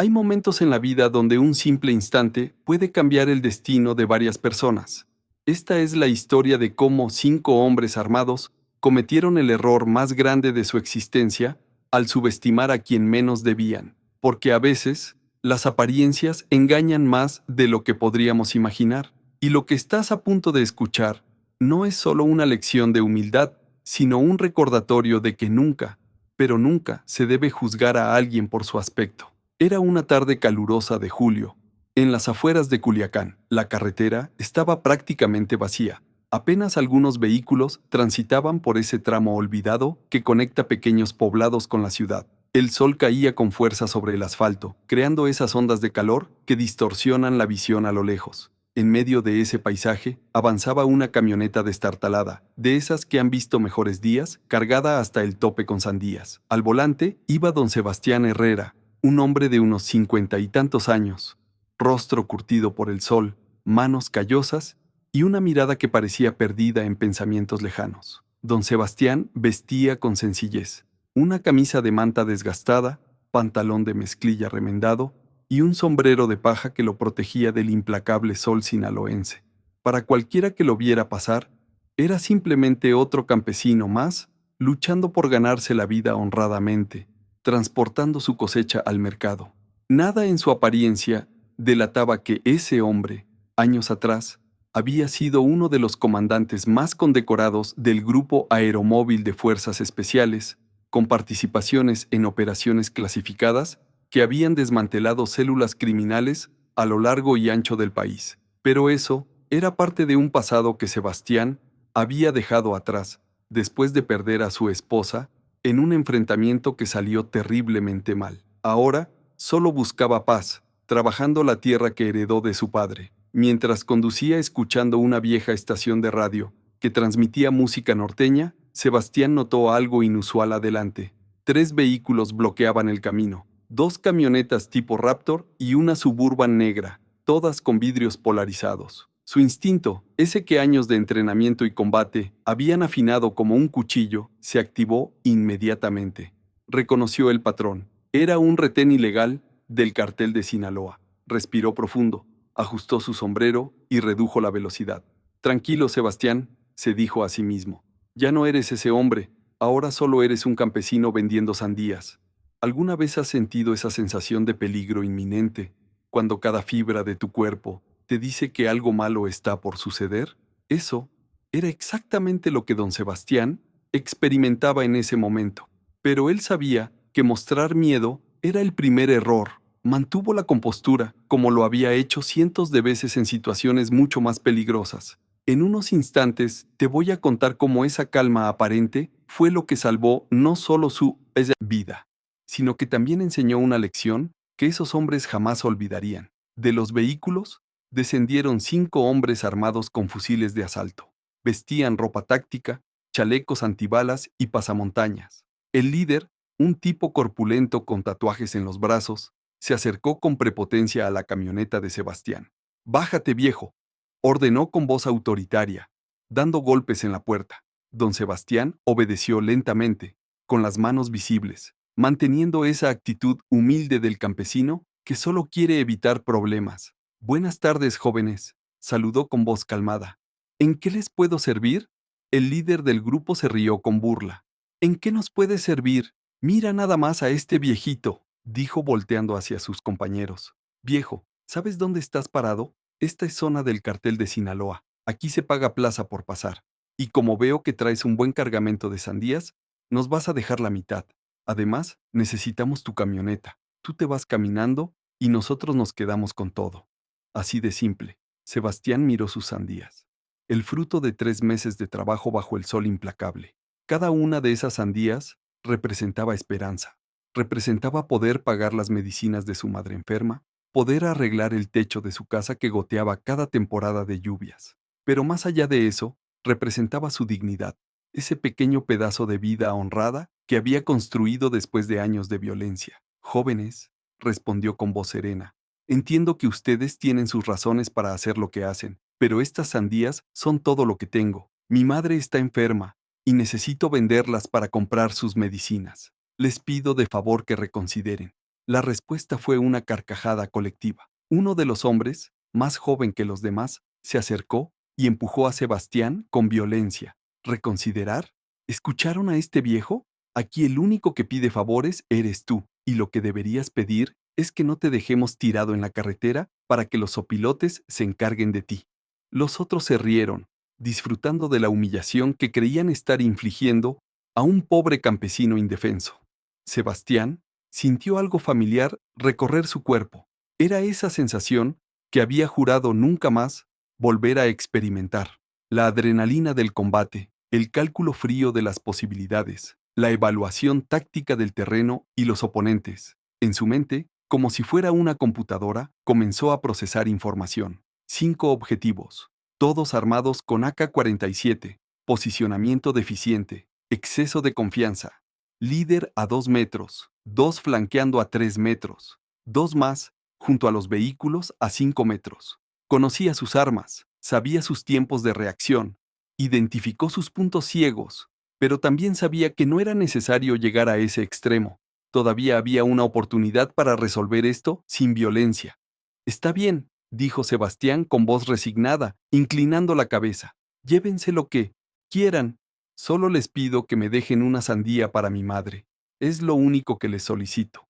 Hay momentos en la vida donde un simple instante puede cambiar el destino de varias personas. Esta es la historia de cómo 5 hombres armados cometieron el error más grande de su existencia al subestimar a quien menos debían, porque a veces las apariencias engañan más de lo que podríamos imaginar. Y lo que estás a punto de escuchar no es solo una lección de humildad, sino un recordatorio de que nunca, pero nunca se debe juzgar a alguien por su aspecto. Era una tarde calurosa de julio. En las afueras de Culiacán, la carretera estaba prácticamente vacía. Apenas algunos vehículos transitaban por ese tramo olvidado que conecta pequeños poblados con la ciudad. El sol caía con fuerza sobre el asfalto, creando esas ondas de calor que distorsionan la visión a lo lejos. En medio de ese paisaje avanzaba una camioneta destartalada, de esas que han visto mejores días, cargada hasta el tope con sandías. Al volante iba don Sebastián Herrera, un hombre de unos 50 y tantos años, rostro curtido por el sol, manos callosas y una mirada que parecía perdida en pensamientos lejanos. Don Sebastián vestía con sencillez, una camisa de manta desgastada, pantalón de mezclilla remendado y un sombrero de paja que lo protegía del implacable sol sinaloense. Para cualquiera que lo viera pasar, era simplemente otro campesino más, luchando por ganarse la vida honradamente, transportando su cosecha al mercado. Nada en su apariencia delataba que ese hombre, años atrás, había sido uno de los comandantes más condecorados del Grupo Aeromóvil de Fuerzas Especiales, con participaciones en operaciones clasificadas que habían desmantelado células criminales a lo largo y ancho del país. Pero eso era parte de un pasado que Sebastián había dejado atrás, después de perder a su esposa en un enfrentamiento que salió terriblemente mal. Ahora solo buscaba paz, trabajando la tierra que heredó de su padre. Mientras conducía escuchando una vieja estación de radio que transmitía música norteña, Sebastián notó algo inusual adelante. 3 vehículos bloqueaban el camino, 2 camionetas tipo Raptor y una Suburban negra, todas con vidrios polarizados. Su instinto, ese que años de entrenamiento y combate habían afinado como un cuchillo, se activó inmediatamente. Reconoció el patrón. Era un retén ilegal del cartel de Sinaloa. Respiró profundo, ajustó su sombrero y redujo la velocidad. Tranquilo, Sebastián, se dijo a sí mismo. Ya no eres ese hombre, ahora solo eres un campesino vendiendo sandías. ¿Alguna vez has sentido esa sensación de peligro inminente, cuando cada fibra de tu cuerpo te dice que algo malo está por suceder? Eso era exactamente lo que don Sebastián experimentaba en ese momento. Pero él sabía que mostrar miedo era el primer error. Mantuvo la compostura, como lo había hecho cientos de veces en situaciones mucho más peligrosas. En unos instantes te voy a contar cómo esa calma aparente fue lo que salvó no solo su vida, sino que también enseñó una lección que esos hombres jamás olvidarían. De los vehículos descendieron 5 hombres armados con fusiles de asalto. Vestían ropa táctica, chalecos antibalas y pasamontañas. El líder, un tipo corpulento con tatuajes en los brazos, se acercó con prepotencia a la camioneta de Sebastián. «Bájate, viejo», ordenó con voz autoritaria, dando golpes en la puerta. Don Sebastián obedeció lentamente, con las manos visibles, manteniendo esa actitud humilde del campesino que solo quiere evitar problemas. «Buenas tardes, jóvenes», saludó con voz calmada. «¿En qué les puedo servir?» El líder del grupo se rió con burla. «¿En qué nos puede servir? Mira nada más a este viejito», dijo volteando hacia sus compañeros. «Viejo, ¿sabes dónde estás parado? Esta es zona del cartel de Sinaloa. Aquí se paga plaza por pasar. Y como veo que traes un buen cargamento de sandías, nos vas a dejar la mitad. Además, necesitamos tu camioneta. Tú te vas caminando y nosotros nos quedamos con todo». Así de simple. Sebastián miró sus sandías. El fruto de 3 meses de trabajo bajo el sol implacable. Cada una de esas sandías representaba esperanza. Representaba poder pagar las medicinas de su madre enferma, poder arreglar el techo de su casa que goteaba cada temporada de lluvias. Pero más allá de eso, representaba su dignidad, ese pequeño pedazo de vida honrada que había construido después de años de violencia. «Jóvenes», respondió con voz serena, «entiendo que ustedes tienen sus razones para hacer lo que hacen, pero estas sandías son todo lo que tengo. Mi madre está enferma y necesito venderlas para comprar sus medicinas. Les pido de favor que reconsideren». La respuesta fue una carcajada colectiva. Uno de los hombres, más joven que los demás, se acercó y empujó a Sebastián con violencia. ¿Reconsiderar? ¿Escucharon a este viejo? Aquí el único que pide favores eres tú, y lo que deberías pedir es que no te dejemos tirado en la carretera para que los opilotes se encarguen de ti. Los otros se rieron, disfrutando de la humillación que creían estar infligiendo a un pobre campesino indefenso. Sebastián sintió algo familiar recorrer su cuerpo. Era esa sensación que había jurado nunca más volver a experimentar. La adrenalina del combate, el cálculo frío de las posibilidades, la evaluación táctica del terreno y los oponentes. En su mente, como si fuera una computadora, comenzó a procesar información. 5 objetivos, todos armados con AK-47, posicionamiento deficiente, exceso de confianza, líder a 2 metros, 2 flanqueando a 3 metros, 2 más, junto a los vehículos a 5 metros. Conocía sus armas, sabía sus tiempos de reacción, identificó sus puntos ciegos, pero también sabía que no era necesario llegar a ese extremo. Todavía había una oportunidad para resolver esto sin violencia. Está bien, dijo Sebastián con voz resignada, inclinando la cabeza. Llévense lo que quieran. Solo les pido que me dejen una sandía para mi madre. Es lo único que les solicito.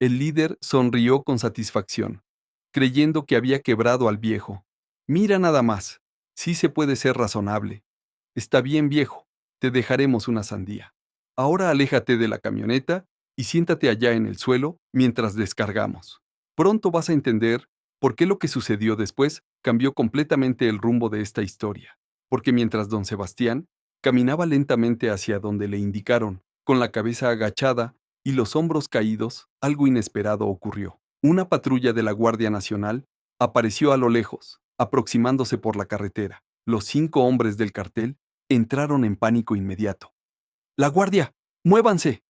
El líder sonrió con satisfacción, creyendo que había quebrado al viejo. Mira nada más. Sí se puede ser razonable. Está bien, viejo. Te dejaremos una sandía. Ahora aléjate de la camioneta y siéntate allá en el suelo mientras descargamos. Pronto vas a entender por qué lo que sucedió después cambió completamente el rumbo de esta historia. Porque mientras don Sebastián caminaba lentamente hacia donde le indicaron, con la cabeza agachada y los hombros caídos, algo inesperado ocurrió. Una patrulla de la Guardia Nacional apareció a lo lejos, aproximándose por la carretera. Los 5 hombres del cartel entraron en pánico inmediato. ¡La guardia! ¡Muévanse!,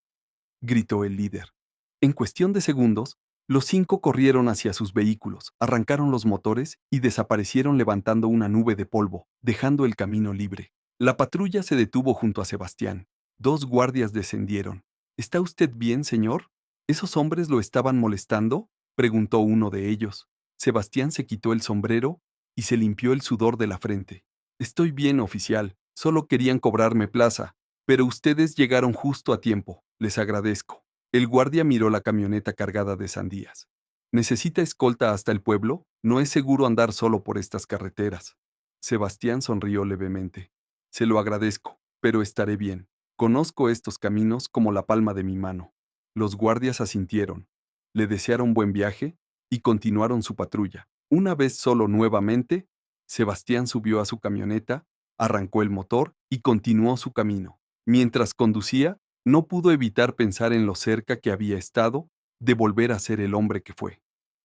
gritó el líder. En cuestión de segundos, los 5 corrieron hacia sus vehículos, arrancaron los motores y desaparecieron levantando una nube de polvo, dejando el camino libre. La patrulla se detuvo junto a Sebastián. 2 guardias descendieron. ¿Está usted bien, señor? ¿Esos hombres lo estaban molestando?, preguntó uno de ellos. Sebastián se quitó el sombrero y se limpió el sudor de la frente. Estoy bien, oficial. Solo querían cobrarme plaza, pero ustedes llegaron justo a tiempo. Les agradezco. El guardia miró la camioneta cargada de sandías. ¿Necesita escolta hasta el pueblo? No es seguro andar solo por estas carreteras. Sebastián sonrió levemente. Se lo agradezco, pero estaré bien. Conozco estos caminos como la palma de mi mano. Los guardias asintieron. Le desearon buen viaje y continuaron su patrulla. Una vez solo nuevamente, Sebastián subió a su camioneta, arrancó el motor y continuó su camino. Mientras conducía, no pudo evitar pensar en lo cerca que había estado de volver a ser el hombre que fue.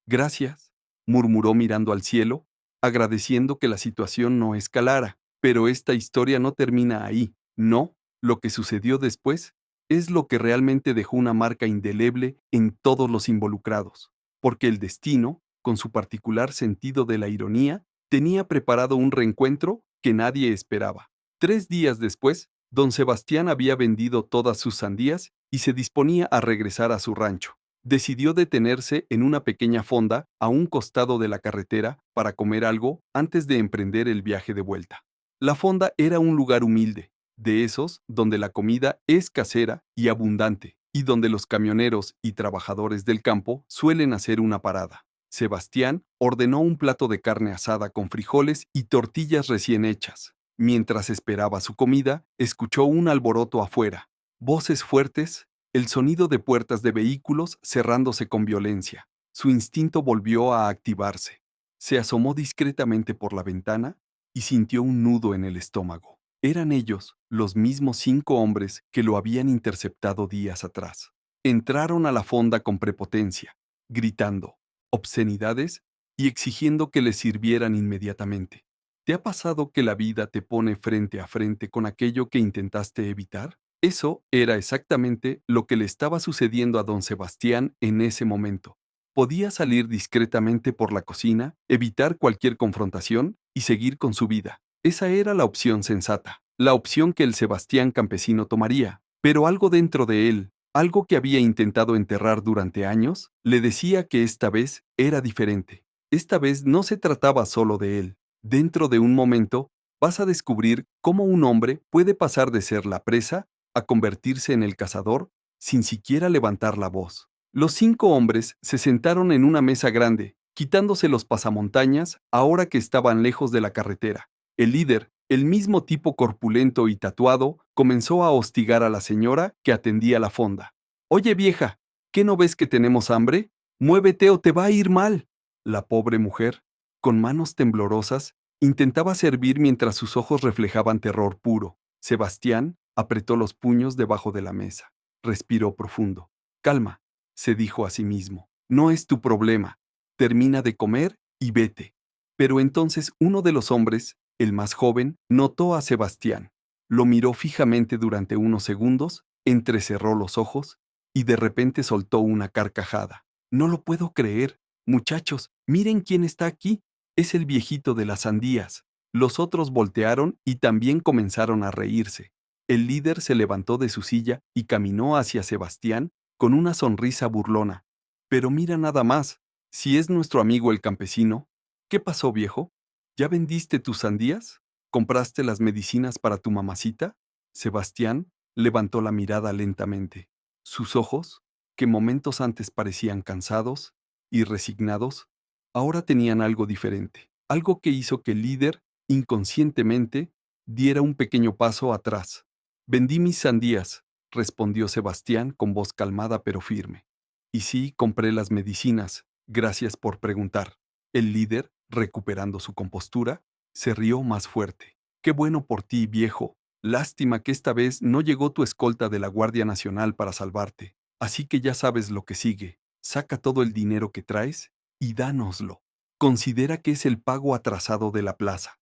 Gracias, murmuró mirando al cielo, agradeciendo que la situación no escalara. Pero esta historia no termina ahí. No, lo que sucedió después es lo que realmente dejó una marca indeleble en todos los involucrados, porque el destino, con su particular sentido de la ironía, tenía preparado un reencuentro que nadie esperaba. 3 días después, don Sebastián había vendido todas sus sandías y se disponía a regresar a su rancho. Decidió detenerse en una pequeña fonda a un costado de la carretera para comer algo antes de emprender el viaje de vuelta. La fonda era un lugar humilde, de esos donde la comida es casera y abundante, y donde los camioneros y trabajadores del campo suelen hacer una parada. Sebastián ordenó un plato de carne asada con frijoles y tortillas recién hechas. Mientras esperaba su comida, escuchó un alboroto afuera, voces fuertes, el sonido de puertas de vehículos cerrándose con violencia. Su instinto volvió a activarse. Se asomó discretamente por la ventana y sintió un nudo en el estómago. Eran ellos, los mismos 5 hombres que lo habían interceptado días atrás. Entraron a la fonda con prepotencia, gritando obscenidades y exigiendo que les sirvieran inmediatamente. ¿Te ha pasado que la vida te pone frente a frente con aquello que intentaste evitar? Eso era exactamente lo que le estaba sucediendo a don Sebastián en ese momento. Podía salir discretamente por la cocina, evitar cualquier confrontación y seguir con su vida. Esa era la opción sensata, la opción que el Sebastián campesino tomaría, pero algo dentro de él, Algo que había intentado enterrar durante años, le decía que esta vez era diferente. Esta vez no se trataba solo de él. Dentro de un momento, vas a descubrir cómo un hombre puede pasar de ser la presa a convertirse en el cazador sin siquiera levantar la voz. Los 5 hombres se sentaron en una mesa grande, quitándose los pasamontañas ahora que estaban lejos de la carretera. El líder, el mismo tipo corpulento y tatuado, comenzó a hostigar a la señora que atendía la fonda. Oye vieja, ¿qué no ves que tenemos hambre? Muévete o te va a ir mal. La pobre mujer, con manos temblorosas, intentaba servir mientras sus ojos reflejaban terror puro. Sebastián apretó los puños debajo de la mesa. Respiró profundo. Calma, se dijo a sí mismo. No es tu problema. Termina de comer y vete. Pero entonces uno de los hombres, el más joven, notó a Sebastián. Lo miró fijamente durante unos segundos, entrecerró los ojos y de repente soltó una carcajada. No lo puedo creer. Muchachos, miren quién está aquí. Es el viejito de las sandías. Los otros voltearon y también comenzaron a reírse. El líder se levantó de su silla y caminó hacia Sebastián con una sonrisa burlona. Pero mira nada más, si es nuestro amigo el campesino. ¿Qué pasó, viejo? ¿Ya vendiste tus sandías? ¿Compraste las medicinas para tu mamacita? Sebastián levantó la mirada lentamente. Sus ojos, que momentos antes parecían cansados y resignados, ahora tenían algo diferente, algo que hizo que el líder, inconscientemente, diera un pequeño paso atrás. Vendí mis sandías, respondió Sebastián con voz calmada pero firme. Y sí, compré las medicinas, gracias por preguntar. El líder, recuperando su compostura, se rió más fuerte. Qué bueno por ti, viejo. Lástima que esta vez no llegó tu escolta de la Guardia Nacional para salvarte. Así que ya sabes lo que sigue. Saca todo el dinero que traes y dánoslo. Considera que es el pago atrasado de la plaza.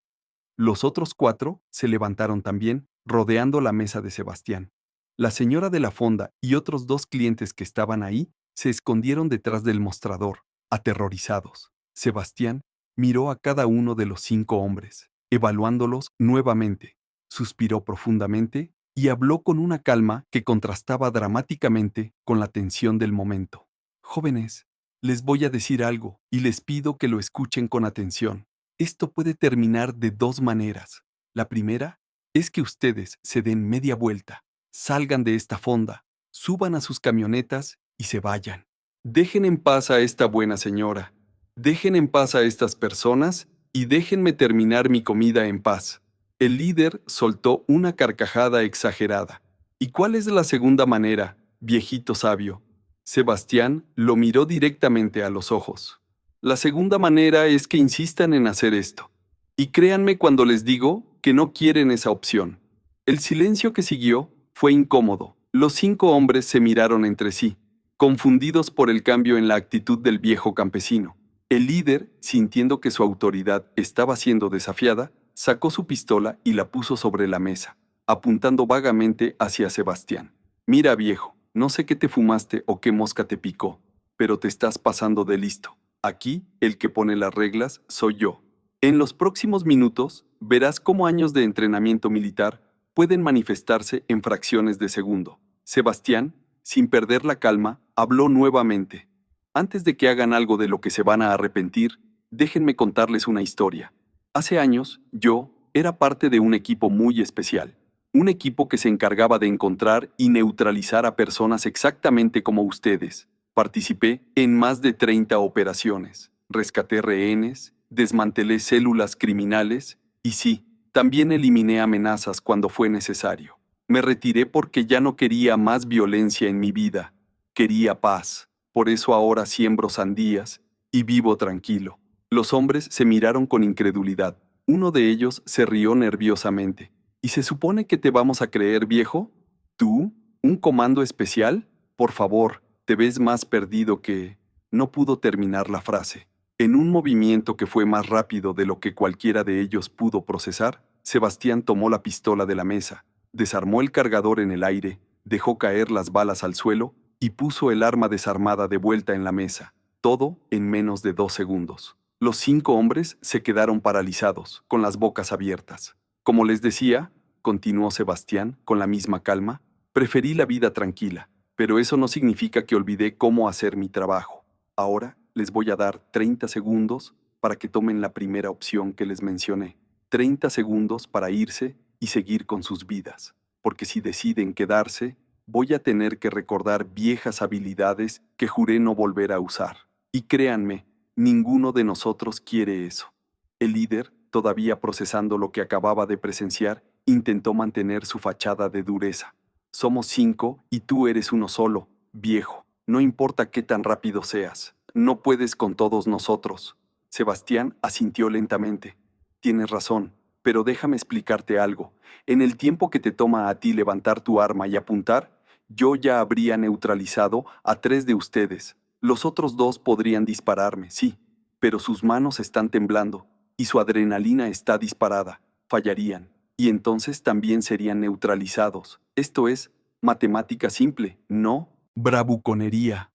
Los otros 4 se levantaron también, rodeando la mesa de Sebastián. La señora de la fonda y otros 2 clientes que estaban ahí se escondieron detrás del mostrador, aterrorizados. Sebastián miró a cada uno de los 5 hombres, evaluándolos nuevamente. Suspiró profundamente y habló con una calma que contrastaba dramáticamente con la tensión del momento. Jóvenes, les voy a decir algo y les pido que lo escuchen con atención. Esto puede terminar de 2 maneras. La primera es que ustedes se den media vuelta, salgan de esta fonda, suban a sus camionetas y se vayan. Dejen en paz a esta buena señora. Dejen en paz a estas personas y déjenme terminar mi comida en paz. El líder soltó una carcajada exagerada. ¿Y cuál es la segunda manera, viejito sabio? Sebastián lo miró directamente a los ojos. La segunda manera es que insistan en hacer esto. Y créanme cuando les digo que no quieren esa opción. El silencio que siguió fue incómodo. Los 5 hombres se miraron entre sí, confundidos por el cambio en la actitud del viejo campesino. El líder, sintiendo que su autoridad estaba siendo desafiada, sacó su pistola y la puso sobre la mesa, apuntando vagamente hacia Sebastián. Mira, viejo, no sé qué te fumaste o qué mosca te picó, pero te estás pasando de listo. Aquí, el que pone las reglas soy yo. En los próximos minutos, verás cómo años de entrenamiento militar pueden manifestarse en fracciones de segundo. Sebastián, sin perder la calma, habló nuevamente. Antes de que hagan algo de lo que se van a arrepentir, déjenme contarles una historia. Hace años, yo era parte de un equipo muy especial. Un equipo que se encargaba de encontrar y neutralizar a personas exactamente como ustedes. Participé en más de 30 operaciones, rescaté rehenes, desmantelé células criminales y sí, también eliminé amenazas cuando fue necesario. Me retiré porque ya no quería más violencia en mi vida, quería paz. Por eso ahora siembro sandías y vivo tranquilo. Los hombres se miraron con incredulidad. Uno de ellos se rió nerviosamente. ¿Y se supone que te vamos a creer, viejo? ¿Tú? ¿Un comando especial? Por favor, te ves más perdido que... No pudo terminar la frase. En un movimiento que fue más rápido de lo que cualquiera de ellos pudo procesar, Sebastián tomó la pistola de la mesa, desarmó el cargador en el aire, dejó caer las balas al suelo y puso el arma desarmada de vuelta en la mesa. Todo en menos de 2 segundos. Los 5 hombres se quedaron paralizados, con las bocas abiertas. Como les decía, continuó Sebastián con la misma calma, preferí la vida tranquila. pero eso no significa que olvidé cómo hacer mi trabajo. Ahora les voy a dar 30 segundos para que tomen la primera opción que les mencioné. 30 segundos para irse y seguir con sus vidas. Porque si deciden quedarse, voy a tener que recordar viejas habilidades que juré no volver a usar. Y créanme, ninguno de nosotros quiere eso. El líder, todavía procesando lo que acababa de presenciar, intentó mantener su fachada de dureza. Somos 5 y tú eres uno solo, viejo. No importa qué tan rápido seas. No puedes con todos nosotros. Sebastián asintió lentamente. Tienes razón, pero déjame explicarte algo. En el tiempo que te toma a ti levantar tu arma y apuntar, yo ya habría neutralizado a 3 de ustedes. Los otros 2 podrían dispararme, sí, pero sus manos están temblando y su adrenalina está disparada. Fallarían y entonces también serían neutralizados. Esto es matemática simple, no bravuconería.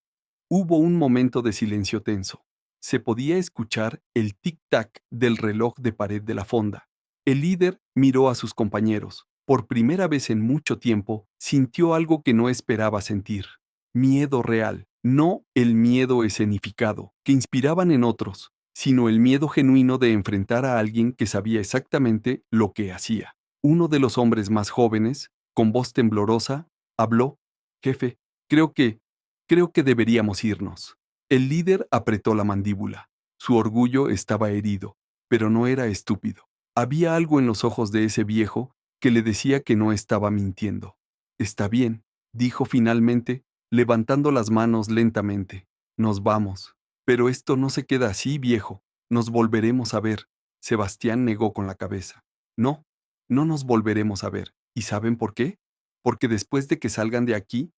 Hubo un momento de silencio tenso. Se podía escuchar el tic-tac del reloj de pared de la fonda. El líder miró a sus compañeros. Por primera vez en mucho tiempo, sintió algo que no esperaba sentir. Miedo real, no el miedo escenificado que inspiraban en otros, sino el miedo genuino de enfrentar a alguien que sabía exactamente lo que hacía. Uno de los hombres más jóvenes, con voz temblorosa, habló. Jefe, creo que deberíamos irnos. El líder apretó la mandíbula. Su orgullo estaba herido, pero no era estúpido. Había algo en los ojos de ese viejo que le decía que no estaba mintiendo. Está bien, dijo finalmente, levantando las manos lentamente. Nos vamos. Pero esto no se queda así, viejo. Nos volveremos a ver. Sebastián negó con la cabeza. No, no nos volveremos a ver. ¿Y saben por qué? Porque después de que salgan de aquí,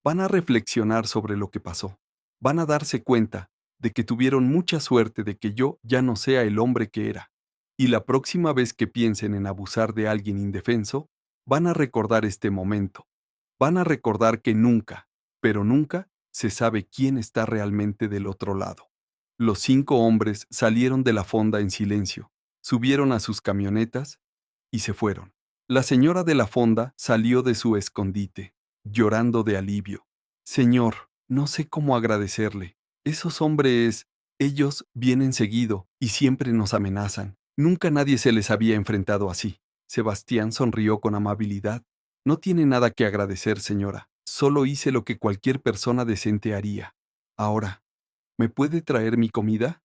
van a reflexionar sobre lo que pasó. Van a darse cuenta de que tuvieron mucha suerte de que yo ya no sea el hombre que era. Y la próxima vez que piensen en abusar de alguien indefenso, van a recordar este momento. Van a recordar que nunca, pero nunca, se sabe quién está realmente del otro lado. Los 5 hombres salieron de la fonda en silencio, subieron a sus camionetas y se fueron. La señora de la fonda salió de su escondite, llorando de alivio. Señor, no sé cómo agradecerle. Esos hombres, ellos vienen seguido y siempre nos amenazan. Nunca nadie se les había enfrentado así. Sebastián sonrió con amabilidad. No tiene nada que agradecer, señora. Solo hice lo que cualquier persona decente haría. Ahora, ¿me puede traer mi comida?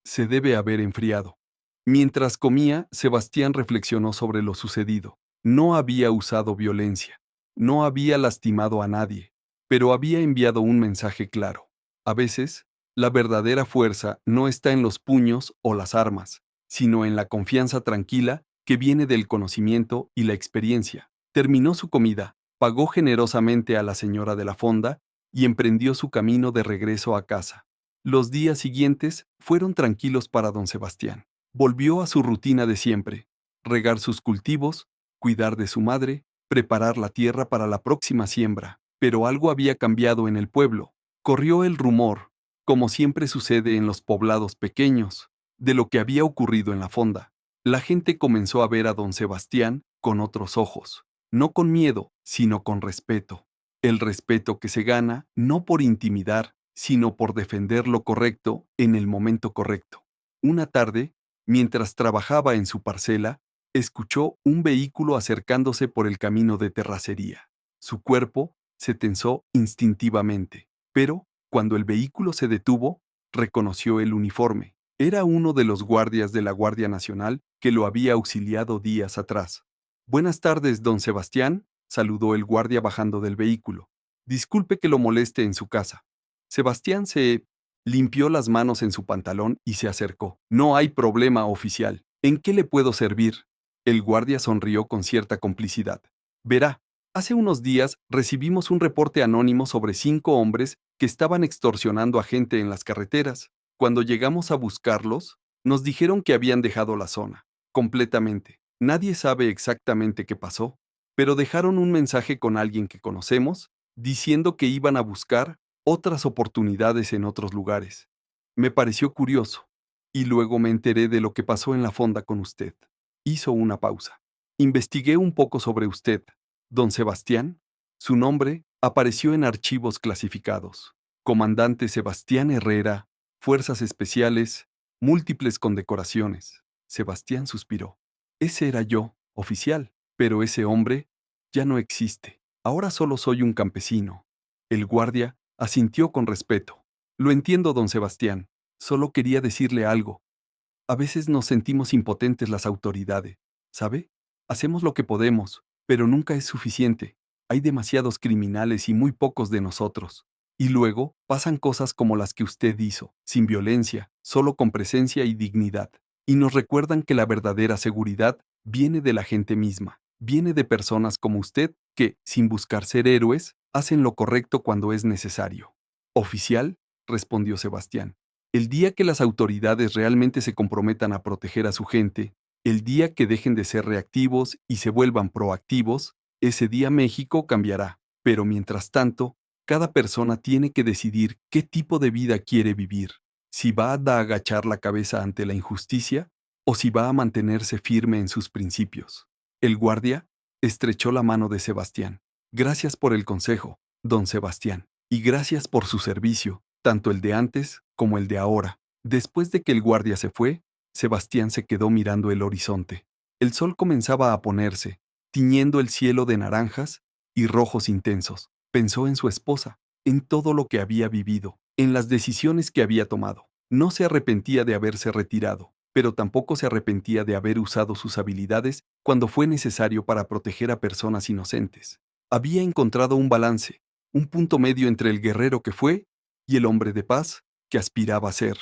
Se debe haber enfriado. Mientras comía, Sebastián reflexionó sobre lo sucedido. No había usado violencia, no había lastimado a nadie, pero había enviado un mensaje claro. A veces, la verdadera fuerza no está en los puños o las armas, sino en la confianza tranquila que viene del conocimiento y la experiencia. Terminó su comida, pagó generosamente a la señora de la fonda y emprendió su camino de regreso a casa. Los días siguientes fueron tranquilos para don Sebastián. Volvió a su rutina de siempre: regar sus cultivos, cuidar de su madre, preparar la tierra para la próxima siembra. Pero algo había cambiado en el pueblo. Corrió el rumor, como siempre sucede en los poblados pequeños, de lo que había ocurrido en la fonda. La gente comenzó a ver a don Sebastián con otros ojos, no con miedo, sino con respeto. El respeto que se gana no por intimidar, sino por defender lo correcto en el momento correcto. Una tarde, mientras trabajaba en su parcela, escuchó un vehículo acercándose por el camino de terracería. Su cuerpo se tensó instintivamente, pero, cuando el vehículo se detuvo, reconoció el uniforme. Era uno de los guardias de la Guardia Nacional que lo había auxiliado días atrás. Buenas tardes, don Sebastián, saludó el guardia bajando del vehículo. Disculpe que lo moleste en su casa. Sebastián se limpió las manos en su pantalón y se acercó. No hay problema, oficial. ¿En qué le puedo servir? El guardia sonrió con cierta complicidad. Verá, hace unos días recibimos un reporte anónimo sobre 5 hombres que estaban extorsionando a gente en las carreteras. Cuando llegamos a buscarlos, nos dijeron que habían dejado la zona, completamente. Nadie sabe exactamente qué pasó, pero dejaron un mensaje con alguien que conocemos, diciendo que iban a buscar otras oportunidades en otros lugares. Me pareció curioso, y luego me enteré de lo que pasó en la fonda con usted. Hizo una pausa. Investigué un poco sobre usted, don Sebastián. Su nombre, Apareció en archivos clasificados. Comandante Sebastián Herrera, Fuerzas Especiales, múltiples condecoraciones. Sebastián suspiró. Ese era yo, oficial, pero ese hombre ya no existe. Ahora solo soy un campesino. El guardia asintió con respeto. Lo entiendo, don Sebastián. Solo quería decirle algo. A veces nos sentimos impotentes las autoridades, ¿sabe? Hacemos lo que podemos, pero nunca es suficiente. Hay demasiados criminales y muy pocos de nosotros. Y luego pasan cosas como las que usted hizo, sin violencia, solo con presencia y dignidad. Y nos recuerdan que la verdadera seguridad viene de la gente misma, viene de personas como usted que, sin buscar ser héroes, hacen lo correcto cuando es necesario. Oficial, respondió Sebastián. El día que las autoridades realmente se comprometan a proteger a su gente, el día que dejen de ser reactivos y se vuelvan proactivos, ese día México cambiará. Pero mientras tanto, cada persona tiene que decidir qué tipo de vida quiere vivir, si va a agachar la cabeza ante la injusticia o si va a mantenerse firme en sus principios. El guardia estrechó la mano de Sebastián. Gracias por el consejo, don Sebastián, y gracias por su servicio, tanto el de antes como el de ahora. Después de que el guardia se fue, Sebastián se quedó mirando el horizonte. El sol comenzaba a ponerse, tiñendo el cielo de naranjas y rojos intensos. Pensó en su esposa, en todo lo que había vivido, en las decisiones que había tomado. No se arrepentía de haberse retirado, pero tampoco se arrepentía de haber usado sus habilidades cuando fue necesario para proteger a personas inocentes. Había encontrado un balance, un punto medio entre el guerrero que fue y el hombre de paz que aspiraba a ser.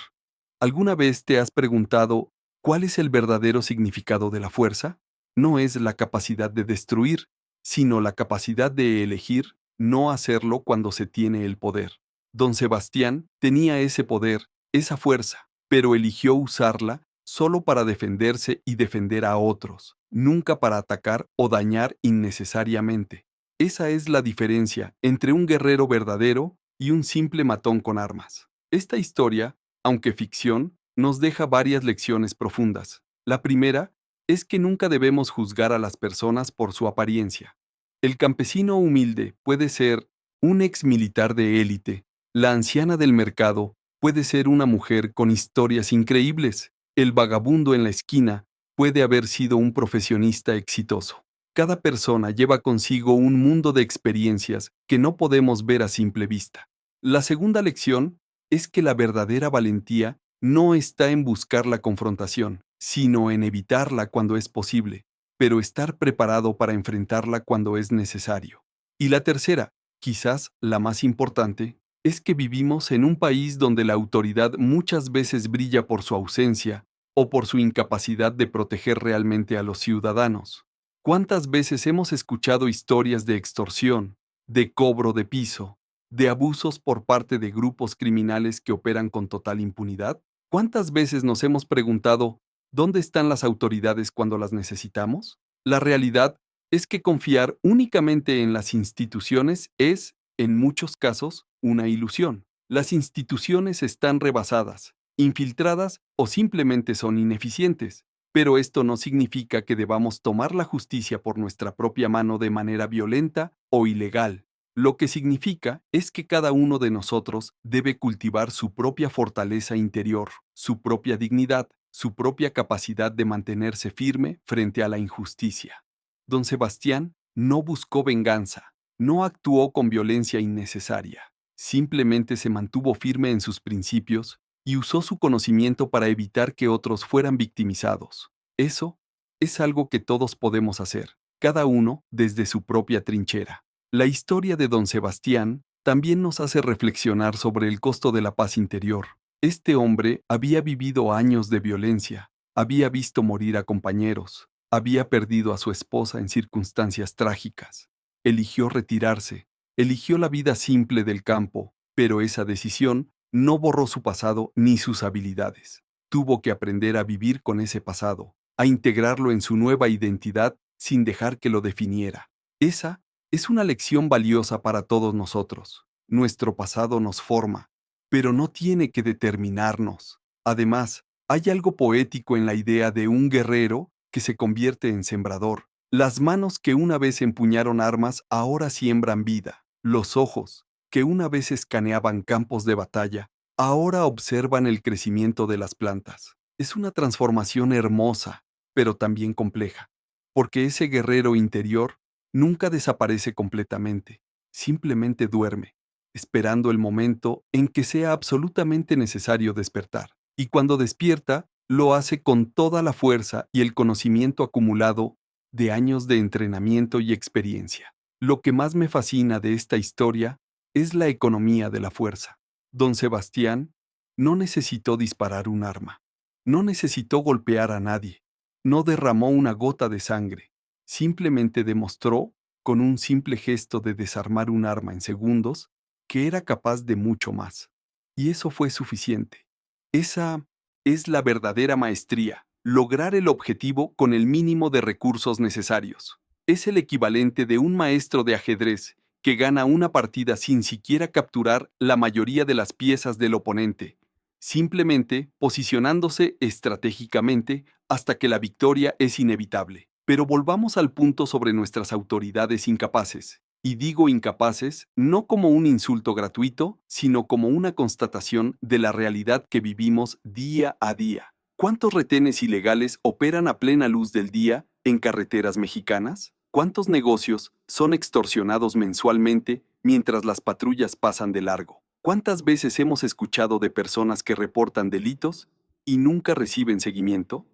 ¿Alguna vez te has preguntado cuál es el verdadero significado de la fuerza? No es la capacidad de destruir, sino la capacidad de elegir no hacerlo cuando se tiene el poder. Don Sebastián tenía ese poder, esa fuerza, pero eligió usarla solo para defenderse y defender a otros, nunca para atacar o dañar innecesariamente. Esa es la diferencia entre un guerrero verdadero y un simple matón con armas. Esta historia, aunque ficción, nos deja varias lecciones profundas. La primera es que nunca debemos juzgar a las personas por su apariencia. El campesino humilde puede ser un ex militar de élite, la anciana del mercado puede ser una mujer con historias increíbles, el vagabundo en la esquina puede haber sido un profesionista exitoso. Cada persona lleva consigo un mundo de experiencias que no podemos ver a simple vista. La segunda lección es que la verdadera valentía no está en buscar la confrontación, sino en evitarla cuando es posible, pero estar preparado para enfrentarla cuando es necesario. Y la tercera, quizás la más importante, es que vivimos en un país donde la autoridad muchas veces brilla por su ausencia o por su incapacidad de proteger realmente a los ciudadanos. ¿Cuántas veces hemos escuchado historias de extorsión, de cobro de piso, de abusos por parte de grupos criminales que operan con total impunidad? ¿Cuántas veces nos hemos preguntado, ¿dónde están las autoridades cuando las necesitamos? La realidad es que confiar únicamente en las instituciones es, en muchos casos, una ilusión. Las instituciones están rebasadas, infiltradas o simplemente son ineficientes. Pero esto no significa que debamos tomar la justicia por nuestra propia mano de manera violenta o ilegal. Lo que significa es que cada uno de nosotros debe cultivar su propia fortaleza interior, su propia dignidad, su propia capacidad de mantenerse firme frente a la injusticia. Don Sebastián no buscó venganza, no actuó con violencia innecesaria, simplemente se mantuvo firme en sus principios y usó su conocimiento para evitar que otros fueran victimizados. Eso es algo que todos podemos hacer, cada uno desde su propia trinchera. La historia de don Sebastián también nos hace reflexionar sobre el costo de la paz interior. Este hombre había vivido años de violencia, había visto morir a compañeros, había perdido a su esposa en circunstancias trágicas. Eligió retirarse, eligió la vida simple del campo, pero esa decisión no borró su pasado ni sus habilidades. Tuvo que aprender a vivir con ese pasado, a integrarlo en su nueva identidad sin dejar que lo definiera. Esa es una lección valiosa para todos nosotros. Nuestro pasado nos forma, pero no tiene que determinarnos. Además, hay algo poético en la idea de un guerrero que se convierte en sembrador. Las manos que una vez empuñaron armas ahora siembran vida. Los ojos, que una vez escaneaban campos de batalla, ahora observan el crecimiento de las plantas. Es una transformación hermosa, pero también compleja, porque ese guerrero interior nunca desaparece completamente, simplemente duerme, esperando el momento en que sea absolutamente necesario despertar. Y cuando despierta, lo hace con toda la fuerza y el conocimiento acumulado de años de entrenamiento y experiencia. Lo que más me fascina de esta historia es la economía de la fuerza. Don Sebastián no necesitó disparar un arma, no necesitó golpear a nadie, no derramó una gota de sangre, simplemente demostró, con un simple gesto de desarmar un arma en segundos, que era capaz de mucho más. Y eso fue suficiente. Esa es la verdadera maestría, lograr el objetivo con el mínimo de recursos necesarios. Es el equivalente de un maestro de ajedrez que gana una partida sin siquiera capturar la mayoría de las piezas del oponente, simplemente posicionándose estratégicamente hasta que la victoria es inevitable. Pero volvamos al punto sobre nuestras autoridades incapaces. Y digo incapaces no como un insulto gratuito, sino como una constatación de la realidad que vivimos día a día. ¿Cuántos retenes ilegales operan a plena luz del día en carreteras mexicanas? ¿Cuántos negocios son extorsionados mensualmente mientras las patrullas pasan de largo? ¿Cuántas veces hemos escuchado de personas que reportan delitos y nunca reciben seguimiento?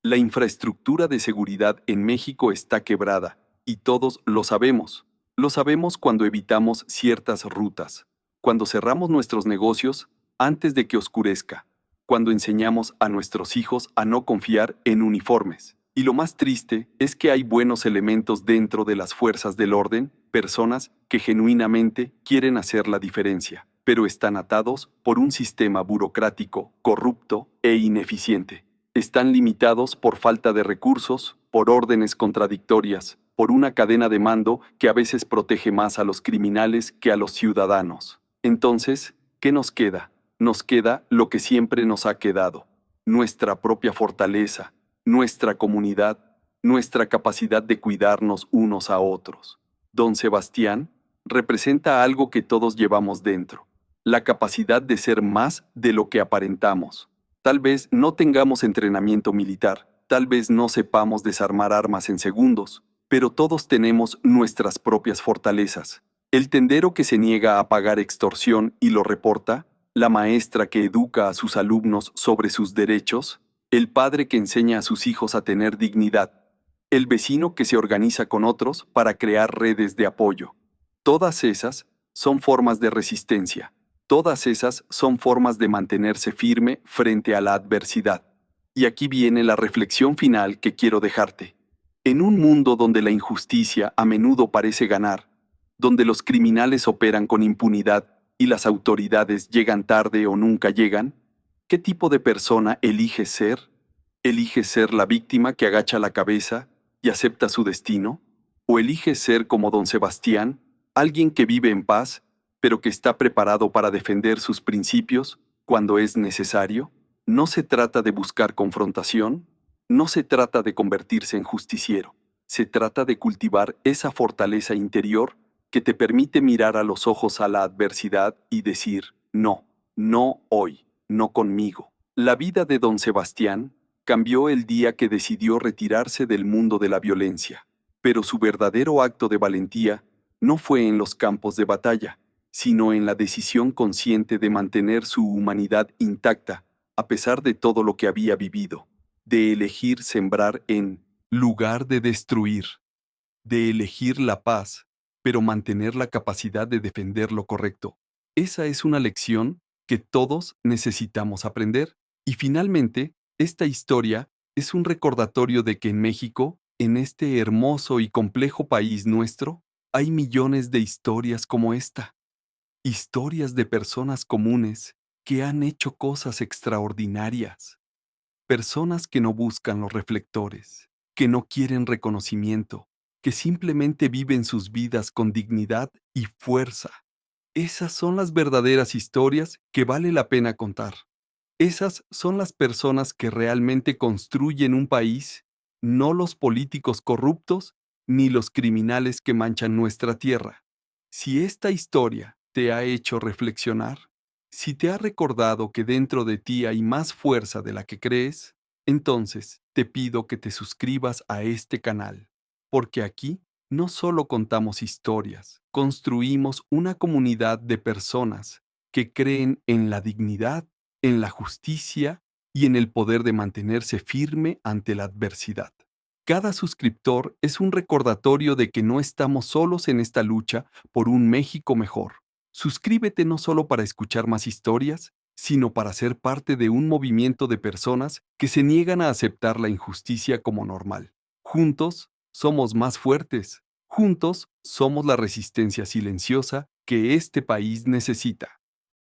La infraestructura de seguridad en México está quebrada, y todos lo sabemos. Lo sabemos cuando evitamos ciertas rutas, cuando cerramos nuestros negocios antes de que oscurezca, cuando enseñamos a nuestros hijos a no confiar en uniformes. Y lo más triste es que hay buenos elementos dentro de las fuerzas del orden, personas que genuinamente quieren hacer la diferencia, pero están atados por un sistema burocrático, corrupto e ineficiente. Están limitados por falta de recursos, por órdenes contradictorias, por una cadena de mando que a veces protege más a los criminales que a los ciudadanos. Entonces, ¿qué nos queda? Nos queda lo que siempre nos ha quedado: nuestra propia fortaleza, nuestra comunidad, nuestra capacidad de cuidarnos unos a otros. Don Sebastián representa algo que todos llevamos dentro: la capacidad de ser más de lo que aparentamos. Tal vez no tengamos entrenamiento militar, tal vez no sepamos desarmar armas en segundos, pero todos tenemos nuestras propias fortalezas. El tendero que se niega a pagar extorsión y lo reporta, la maestra que educa a sus alumnos sobre sus derechos, el padre que enseña a sus hijos a tener dignidad, el vecino que se organiza con otros para crear redes de apoyo. Todas esas son formas de resistencia. Todas esas son formas de mantenerse firme frente a la adversidad. Y aquí viene la reflexión final que quiero dejarte. En un mundo donde la injusticia a menudo parece ganar, donde los criminales operan con impunidad y las autoridades llegan tarde o nunca llegan, ¿qué tipo de persona eliges ser? ¿Eliges ser la víctima que agacha la cabeza y acepta su destino? ¿O eliges ser como don Sebastián, alguien que vive en paz, pero que está preparado para defender sus principios cuando es necesario? No se trata de buscar confrontación, no se trata de convertirse en justiciero, se trata de cultivar esa fortaleza interior que te permite mirar a los ojos a la adversidad y decir: no, no hoy, no conmigo. La vida de don Sebastián cambió el día que decidió retirarse del mundo de la violencia, pero su verdadero acto de valentía no fue en los campos de batalla, sino en la decisión consciente de mantener su humanidad intacta, a pesar de todo lo que había vivido, de elegir sembrar en lugar de destruir, de elegir la paz, pero mantener la capacidad de defender lo correcto. Esa es una lección que todos necesitamos aprender. Y finalmente, esta historia es un recordatorio de que en México, en este hermoso y complejo país nuestro, hay millones de historias como esta. Historias de personas comunes que han hecho cosas extraordinarias. Personas que no buscan los reflectores, que no quieren reconocimiento, que simplemente viven sus vidas con dignidad y fuerza. Esas son las verdaderas historias que vale la pena contar. Esas son las personas que realmente construyen un país, no los políticos corruptos ni los criminales que manchan nuestra tierra. Si esta historia te ha hecho reflexionar, si te ha recordado que dentro de ti hay más fuerza de la que crees, entonces te pido que te suscribas a este canal, porque aquí no solo contamos historias, construimos una comunidad de personas que creen en la dignidad, en la justicia y en el poder de mantenerse firme ante la adversidad. Cada suscriptor es un recordatorio de que no estamos solos en esta lucha por un México mejor. Suscríbete no solo para escuchar más historias, sino para ser parte de un movimiento de personas que se niegan a aceptar la injusticia como normal. Juntos somos más fuertes. Juntos somos la resistencia silenciosa que este país necesita.